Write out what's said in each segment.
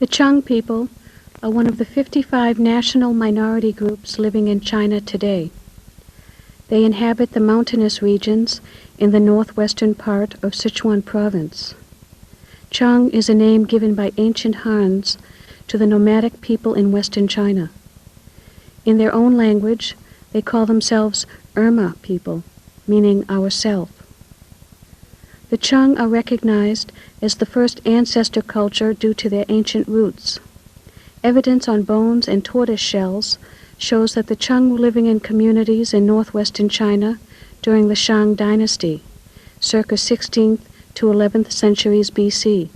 The Qiang people are one of the 55 national minority groups living in China today. They inhabit the mountainous regions in the northwestern part of Sichuan province. Qiang is a name given by ancient Hans to the nomadic people in western China. In their own language, they call themselves Irma people, meaning ourself. The Qiang are recognized as the first ancestor culture due to their ancient roots. Evidence on bones and tortoise shells shows that the Qiang were living in communities in northwestern China during the Shang dynasty, circa 16th to 11th centuries BC.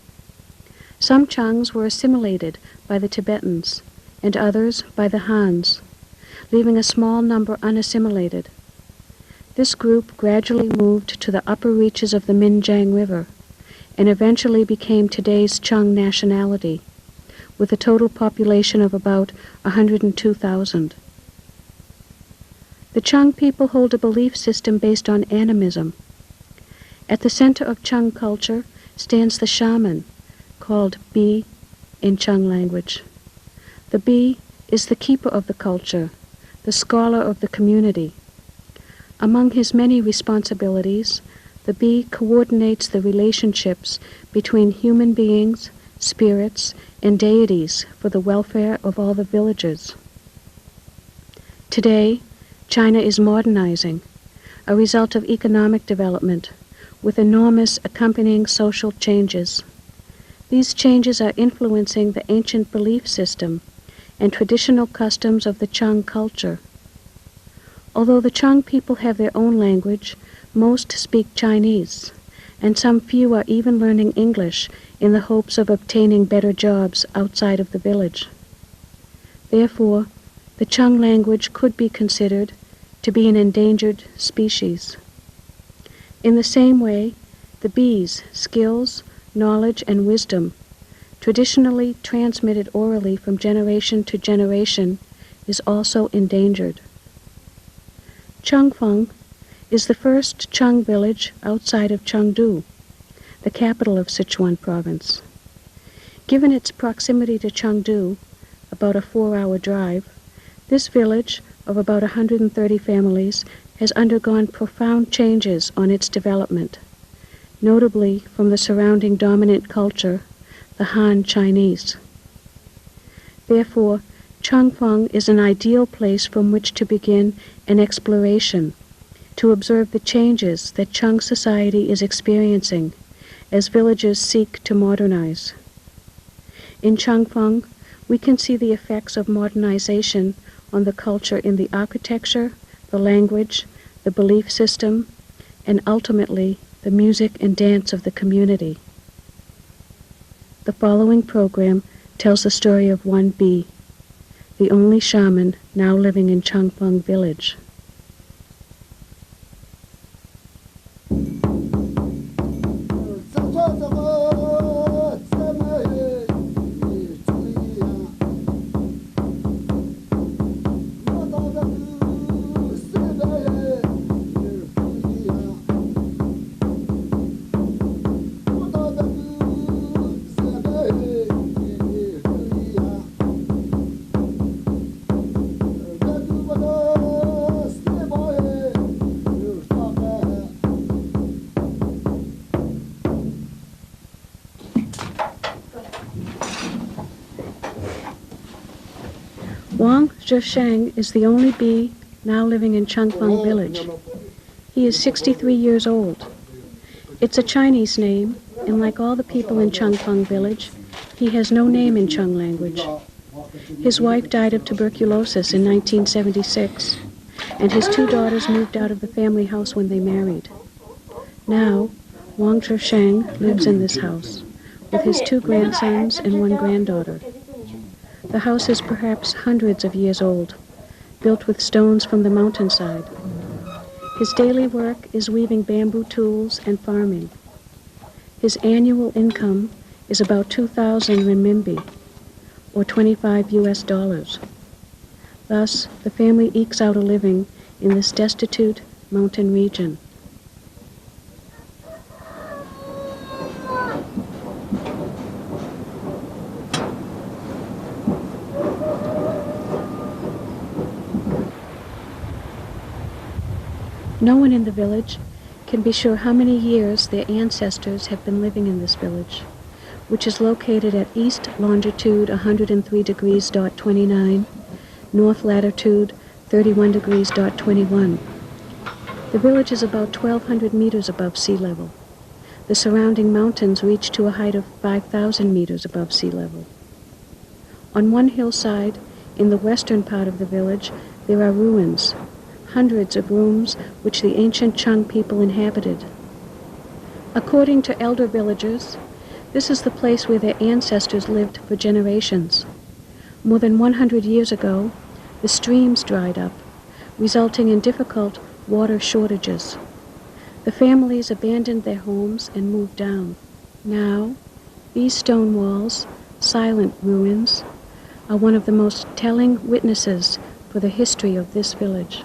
Some Qiangs were assimilated by the Tibetans and others by the Hans, leaving a small number unassimilated. This group gradually moved to the upper reaches of the Minjiang River and eventually became today's Qiang nationality, with a total population of about 102,000. The Qiang people hold a belief system based on animism. At the center of Qiang culture stands the shaman, called Bi in Qiang language. The Bi is the keeper of the culture, the scholar of the community. Among his many responsibilities, the Bi coordinates the relationships between human beings, spirits, and deities for the welfare of all the villagers. Today, China is modernizing, a result of economic development, with enormous accompanying social changes. These changes are influencing the ancient belief system and traditional customs of the Qiang culture. Although the Qiang people have their own language, most speak Chinese, and some few are even learning English in the hopes of obtaining better jobs outside of the village. Therefore, the Qiang language could be considered to be an endangered species. In the same way, the Bi's skills, knowledge, and wisdom, traditionally transmitted orally from generation to generation, is also endangered. Changfeng is the first Qiang village outside of Chengdu, the capital of Sichuan province. Given its proximity to Chengdu, about a 4-hour drive, this village of about 130 families has undergone profound changes on its development, notably from the surrounding dominant culture, the Han Chinese. Therefore, Changfeng is an ideal place from which to begin an exploration, to observe the changes that Qiang society is experiencing as villages seek to modernize. In Changfeng, we can see the effects of modernization on the culture in the architecture, the language, the belief system, and ultimately the music and dance of the community. The following program tells the story of one Bi, the only shaman now living in Changfeng village. Qiang is the only Bi now living in Changfeng village. He is 63 years old. It's a Chinese name, and like all the people in Changfeng village, he has no name in Qiang language. His wife died of tuberculosis in 1976, and his 2 daughters moved out of the family house when they married. Now, Wang Zhisheng lives in this house, with his 2 grandsons and 1 granddaughter. The house is perhaps hundreds of years old, built with stones from the mountainside. His daily work is weaving bamboo tools and farming. His annual income is about 2,000 renminbi, or $25 US. Thus, the family ekes out a living in this destitute mountain region. No one in the village can be sure how many years their ancestors have been living in this village, which is located at east longitude 103 degrees dot 29, north latitude 31 degrees dot 21. The village is about 1,200 meters above sea level. The surrounding mountains reach to a height of 5,000 meters above sea level. On one hillside, in the western part of the village, there are ruins, hundreds of rooms which the ancient Qiang people inhabited. According to elder villagers, this is the place where their ancestors lived for generations. More than 100 years ago, the streams dried up, resulting in difficult water shortages. The families abandoned their homes and moved down. Now, these stone walls, silent ruins, are one of the most telling witnesses for the history of this village.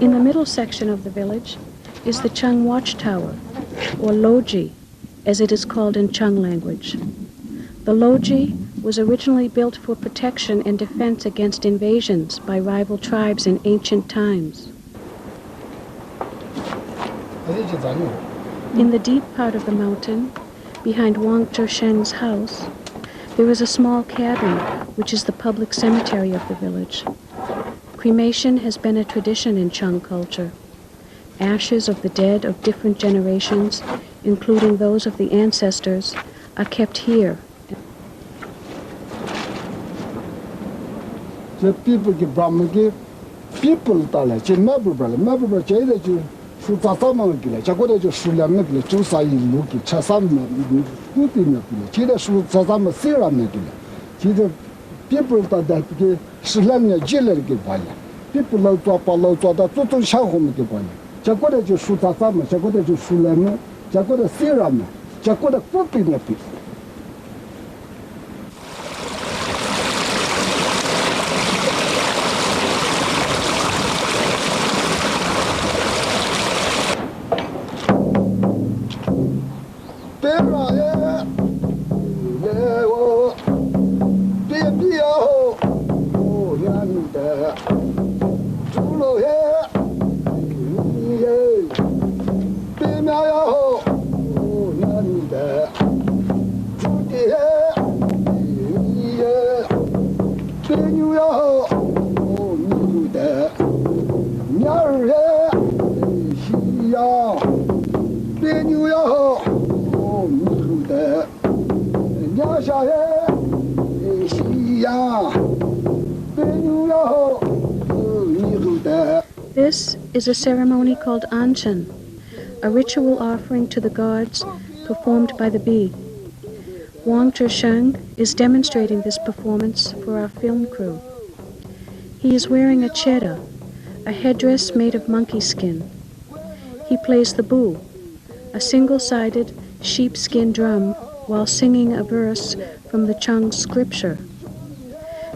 In the middle section of the village is the Qiang Watchtower, or Loji, as it is called in Qiang language. The Loji was originally built for protection and defense against invasions by rival tribes in ancient times. In the deep part of the mountain, behind Wang Zhesheng's house, there is a small cabin which is the public cemetery of the village. Cremation has been a tradition in Qiang culture. Ashes of the dead of different generations, including those of the ancestors, are kept here. The people get Brahman, people tala, Mabra, Jada, Sutasama, Jagoda, Sulam, Chusa, Luki, Chasam, Putin, Chida, Sutasama, Sira, Chida, people that get Slamia, Jiller, Gipaya. People love to Apollo, to the Tutu Shahom, Gipaya. Jagoda, Sutasama, Jagoda, Sulam, Jagoda, Siram, Jagoda, Putin, people. This is a ceremony called Anshan, a ritual offering to the gods performed by the bee. Wang Zhesheng is demonstrating this performance for our film crew. He is wearing a cheda, a headdress made of monkey skin. He plays the bu, a single-sided sheepskin drum, while singing a verse from the Qiang scripture.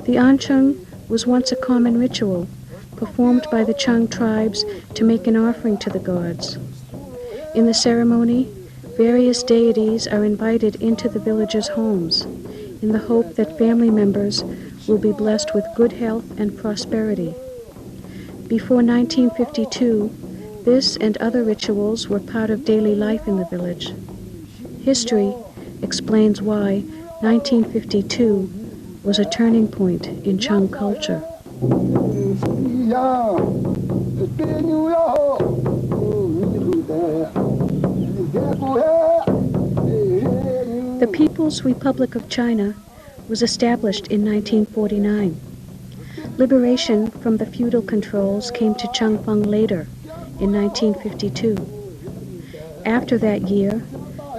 The Anshan was once a common ritual performed by the Qiang tribes to make an offering to the gods. In the ceremony, various deities are invited into the villagers' homes in the hope that family members will be blessed with good health and prosperity. Before 1952, this and other rituals were part of daily life in the village. History explains why 1952 was a turning point in Qiang culture. The People's Republic of China was established in 1949. Liberation from the feudal controls came to Changfeng later, in 1952. After that year,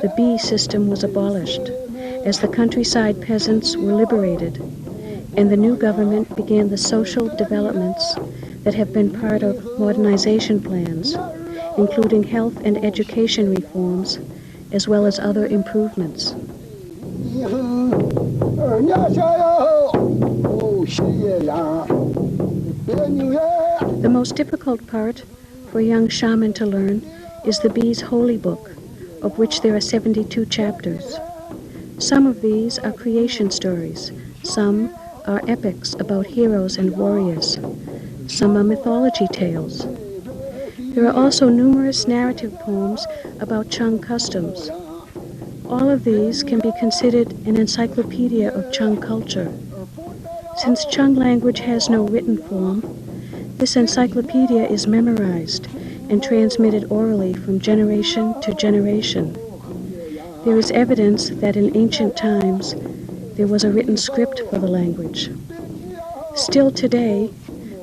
the bee system was abolished, as the countryside peasants were liberated, and the new government began the social developments that have been part of modernization plans, including health and education reforms, as well as other improvements. The most difficult part for a young shaman to learn is the bee's holy book, of which there are 72 chapters. Some of these are creation stories, some are epics about heroes and warriors. Some are mythology tales. There are also numerous narrative poems about Qiang customs. All of these can be considered an encyclopedia of Qiang culture. Since Qiang language has no written form, this encyclopedia is memorized and transmitted orally from generation to generation. There is evidence that in ancient times there was a written script for the language. Still today,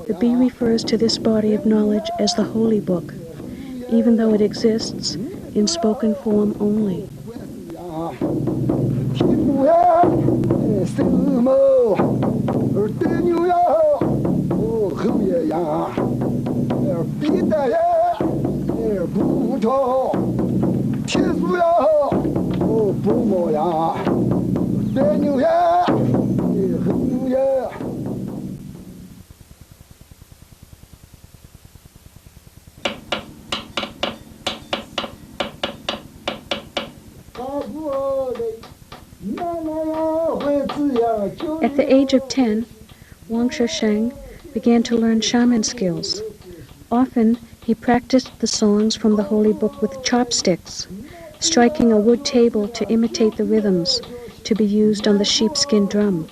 the Bee refers to this body of knowledge as the Holy Book, even though it exists in spoken form only. At the age of 10, Wang Sheng began to learn shaman skills. Often, he practiced the songs from the Holy Book with chopsticks, striking a wood table to imitate the rhythms to be used on the sheepskin drum.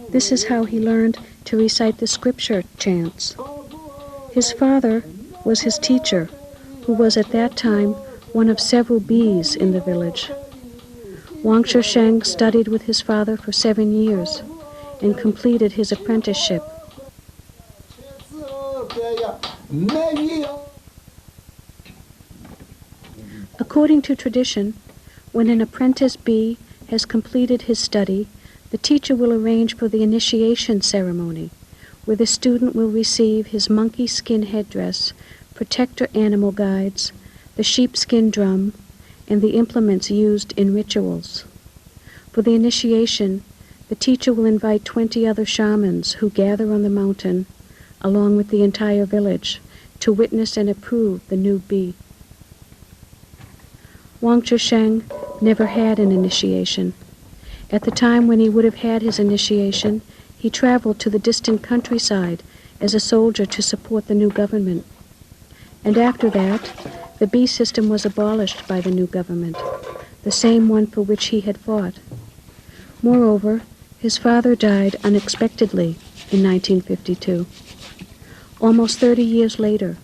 This is how he learned to recite the scripture chants. His father was his teacher, who was at that time one of several bees in the village. Wang Sheng studied with his father for 7 years and completed his apprenticeship. According to tradition, when an apprentice bee has completed his study, the teacher will arrange for the initiation ceremony, where the student will receive his monkey skin headdress, protector animal guides, the sheepskin drum, and the implements used in rituals. For the initiation, the teacher will invite 20 other shamans who gather on the mountain, along with the entire village, to witness and approve the new bee. Wang Sheng never had an initiation. At the time when he would have had his initiation, he traveled to the distant countryside as a soldier to support the new government. And after that, the bee system was abolished by the new government, the same one for which he had fought. Moreover, his father died unexpectedly in 1952. Almost 30 years later,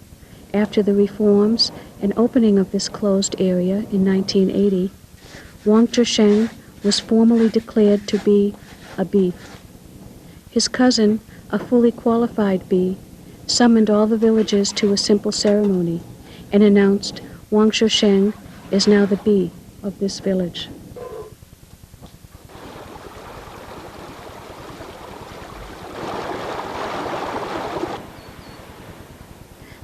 after the reforms and opening of this closed area in 1980, Wang Sheng was formally declared to be a bee. His cousin, a fully qualified bee, summoned all the villagers to a simple ceremony and announced Wang Sheng is now the bee of this village.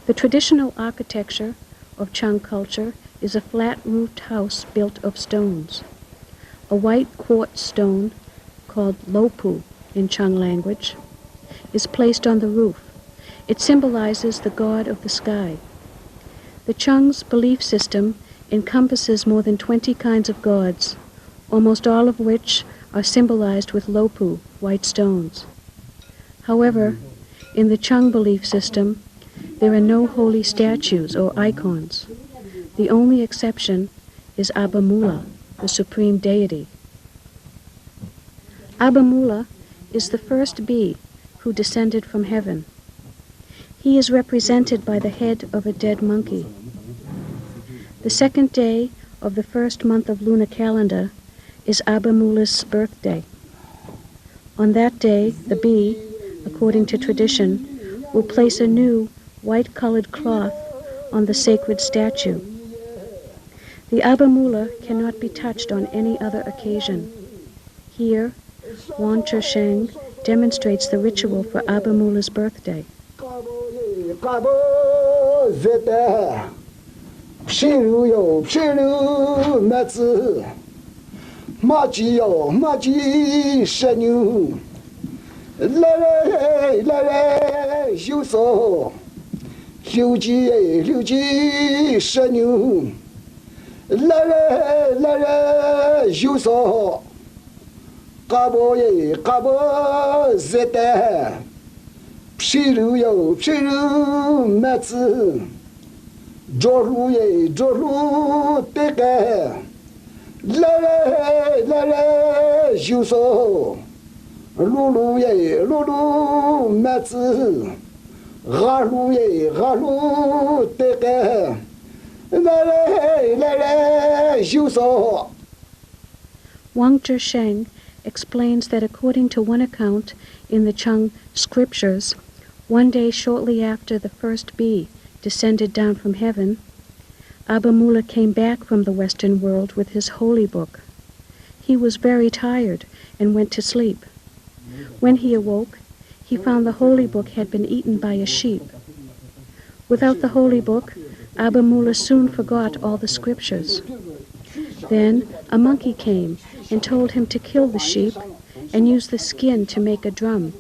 The traditional architecture of Qiang culture is a flat-roofed house built of stones. A white quartz stone, called lopu in Qiang language, is placed on the roof. It symbolizes the god of the sky. The Qiang's belief system encompasses more than 20 kinds of gods, almost all of which are symbolized with lopu, white stones. However, in the Qiang belief system, there are no holy statues or icons. The only exception is Abba Mula, the supreme deity. Abba Mula is the first bee who descended from heaven. He is represented by the head of a dead monkey. The second day of the first month of lunar calendar is Abba Mula's birthday. On that day, the bee, according to tradition, will place a new white-colored cloth on the sacred statue. The Abba Mula cannot be touched on any other occasion. Here, Wang Sheng demonstrates the ritual for Abba Mula's birthday. Kaboye, Kabo Zete, Pshiruyo, Pshiru Metsu, Joruye, Joru Teke, Lere, Juso, Luluye, Lulu Metsu, Raluye, Ralu Teke, Lere, Juso. Wang Zhisheng explains that according to one account in the Qiang scriptures, one day shortly after the first bee descended down from heaven, Abba Mula came back from the Western world with his holy book. He was very tired and went to sleep. When he awoke, he found the holy book had been eaten by a sheep. Without the holy book, Abba Mula soon forgot all the scriptures. Then a monkey came and told him to kill the sheep and use the skin to make a drum.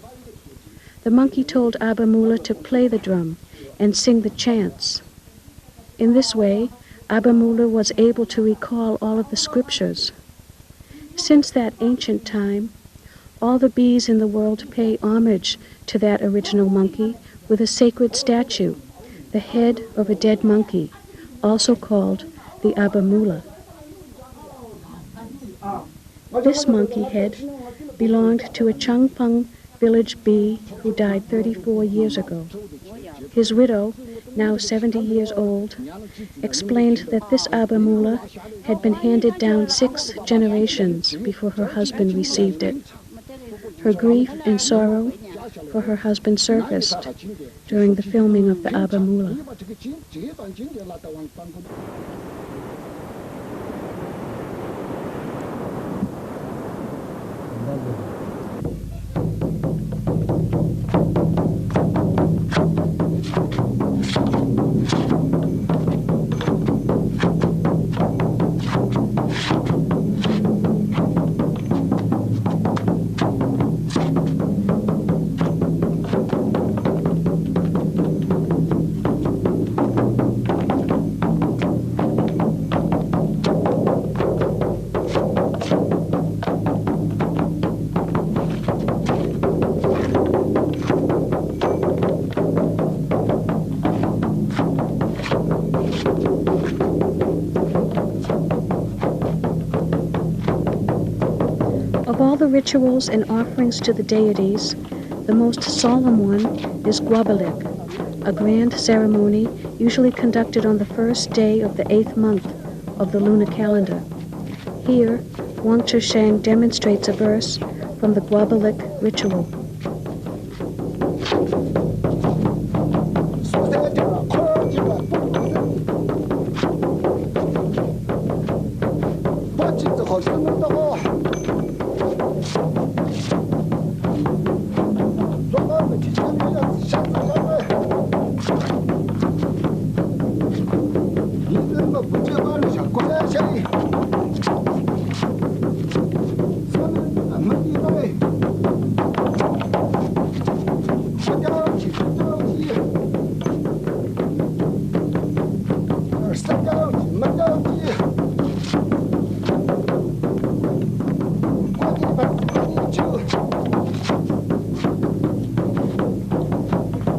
The monkey told Abba Mula to play the drum and sing the chants. In this way, Abba Mula was able to recall all of the scriptures. Since that ancient time, all the bees in the world pay homage to that original monkey with a sacred statue, the head of a dead monkey, also called the Abba Mula. This monkey head belonged to a Changpeng village bee who died 34 years ago. His widow, now 70 years old, explained that this Abba Mula had been handed down 6 generations before her husband received it. Her grief and sorrow for her husband surfaced during the filming of the Abba Mula. Of all the rituals and offerings to the deities, the most solemn one is Guabalik, a grand ceremony usually conducted on the first day of the 8th month of the lunar calendar. Here, Wang Zhisheng demonstrates a verse from the Guabalik ritual.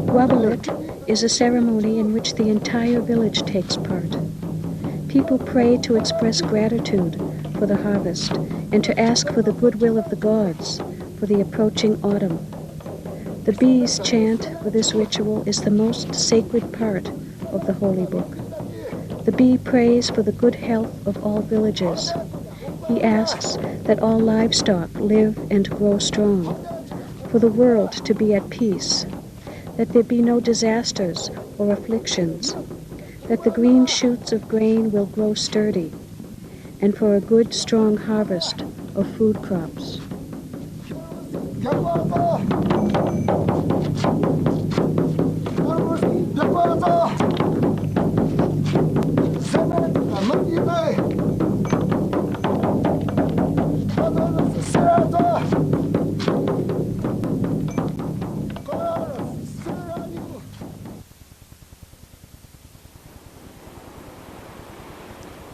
Guabalik is a ceremony in which the entire village takes part. People pray to express gratitude for the harvest and to ask for the goodwill of the gods for the approaching autumn. The bees' chant for this ritual is the most sacred part of the holy book. The bee prays for the good health of all villagers. He asks that all livestock live and grow strong, for the world to be at peace, that there be no disasters or afflictions, that the green shoots of grain will grow sturdy, and for a good, strong harvest of food crops.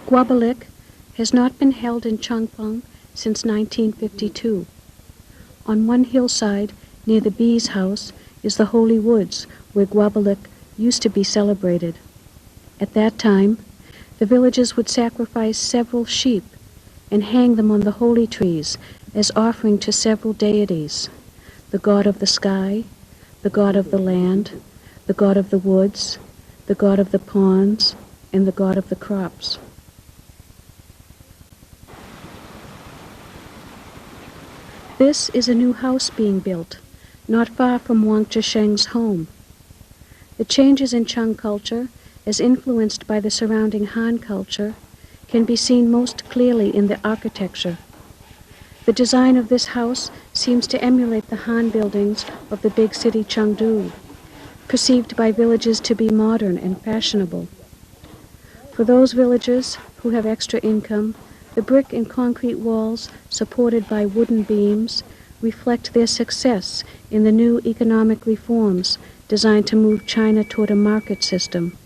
Guabalik has not been held in Changpeng since 1952. On one hillside, near the bees' house, is the holy woods where Guabalik used to be celebrated. At that time, the villagers would sacrifice several sheep and hang them on the holy trees as offering to several deities, the god of the sky, the god of the land, the god of the woods, the god of the ponds, and the god of the crops. This is a new house being built, not far from Wang Zhisheng's home. The changes in Qiang culture, as influenced by the surrounding Han culture, can be seen most clearly in the architecture. The design of this house seems to emulate the Han buildings of the big city Chengdu, perceived by villagers to be modern and fashionable. For those villagers who have extra income, the brick and concrete walls, supported by wooden beams, reflect their success in the new economic reforms designed to move China toward a market system.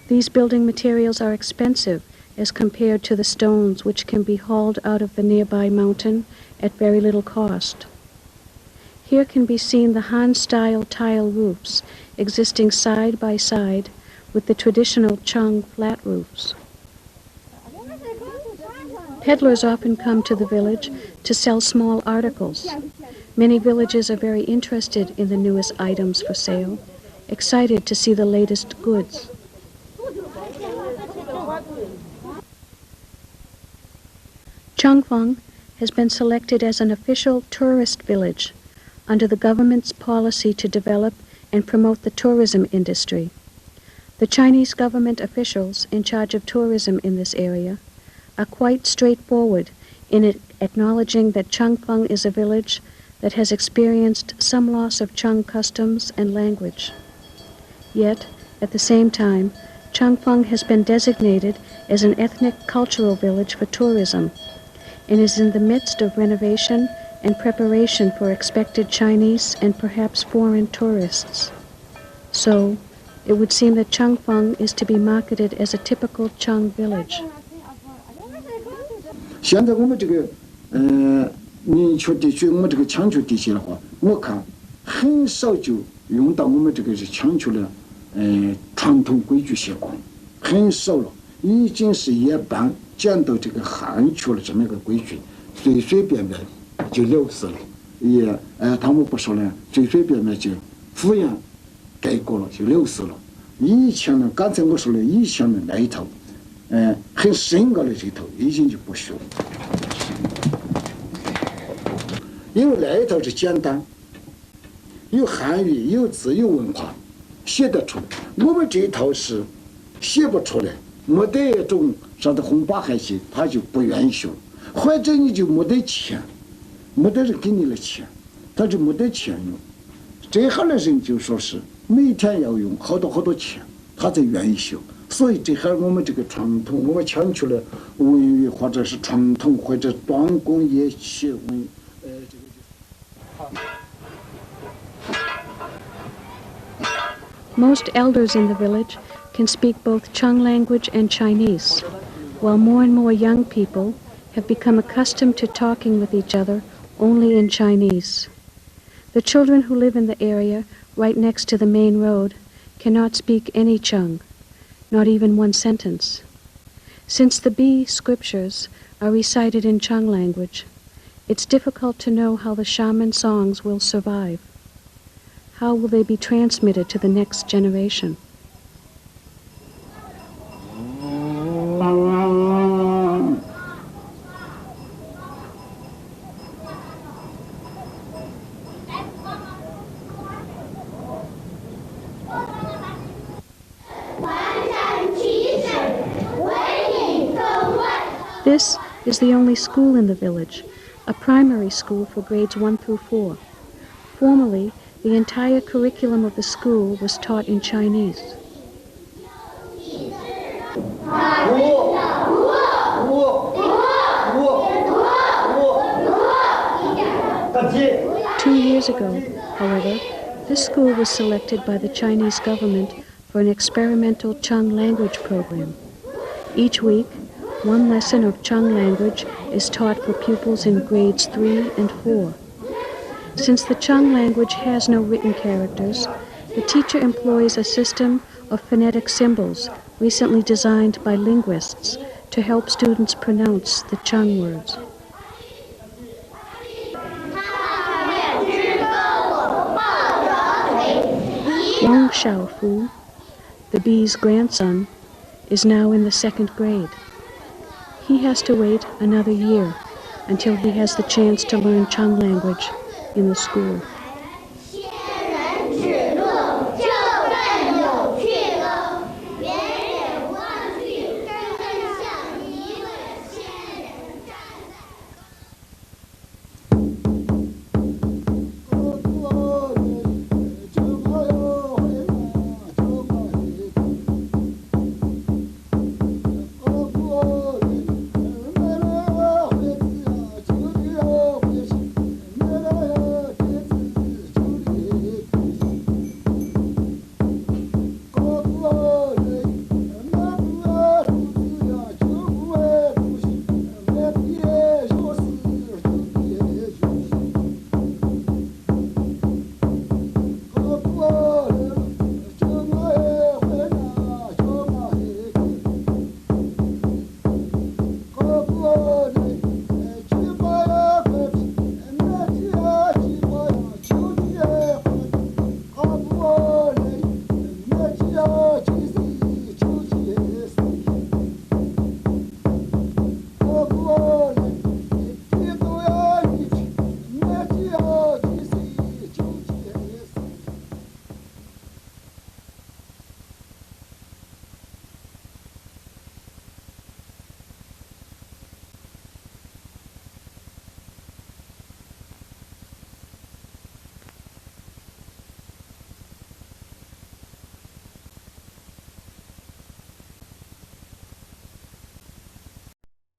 These building materials are expensive as compared to the stones which can be hauled out of the nearby mountain at very little cost. Here can be seen the Han-style tile roofs existing side by side with the traditional Qiang flat roofs. Peddlers often come to the village to sell small articles. Many villagers are very interested in the newest items for sale, excited to see the latest goods. Changfeng has been selected as an official tourist village under the government's policy to develop and promote the tourism industry. The Chinese government officials in charge of tourism in this area are quite straightforward in acknowledging that Changfeng is a village that has experienced some loss of Qiang customs and language. Yet, at the same time, Changfeng has been designated as an ethnic cultural village for tourism and is in the midst of renovation and preparation for expected Chinese and perhaps foreign tourists. So, it would seem that Changfeng is to be marketed as a typical Qiang village. 现在我们这个宁缺地区，我们这个强求地区的话，我看很少就用到我们这个是强求的传统规矩习惯，很少了，已经是一般讲到这个汉学的这么一个规矩，随随便便就流失了，也他们不说呢，随随便便就敷衍改过了，就流失了。以前呢，刚才我说的以前的那一套。很深奥的这头已经就不学了，因为那一套是简单，有汉语，有字，有文化，写得出来。我们这一套是写不出来，没得一种啥的红八海写，他就不愿意学，或者你就没得钱，没得人给你的钱，他就没得钱用。这行的人就说是每天要用好多钱，他才愿意学。所以这还我们这个传统，我们强求了文娱或者是传统或者短工业学文，Most elders in the village can speak both Qiang language and Chinese, while more and more young people have become accustomed to talking with each other only in Chinese. The children who live in the area right next to the main road cannot speak any Qiang, not even one sentence. Since the Bi scriptures are recited in Qiang language, it's difficult to know how the shaman songs will survive. How will they be transmitted to the next generation? This is the only school in the village, a primary school for grades 1 through 4. Formerly, the entire curriculum of the school was taught in Chinese. Two years ago, however, this school was selected by the Chinese government for an experimental Qiang language program. Each week, one lesson of Qiang language is taught for pupils in grades 3 and 4. Since the Qiang language has no written characters, the teacher employs a system of phonetic symbols recently designed by linguists to help students pronounce the Qiang words. Wang Xiaofu, the bee's grandson, is now in the 2nd grade. He has to wait another year until he has the chance to learn Qiang language in the school.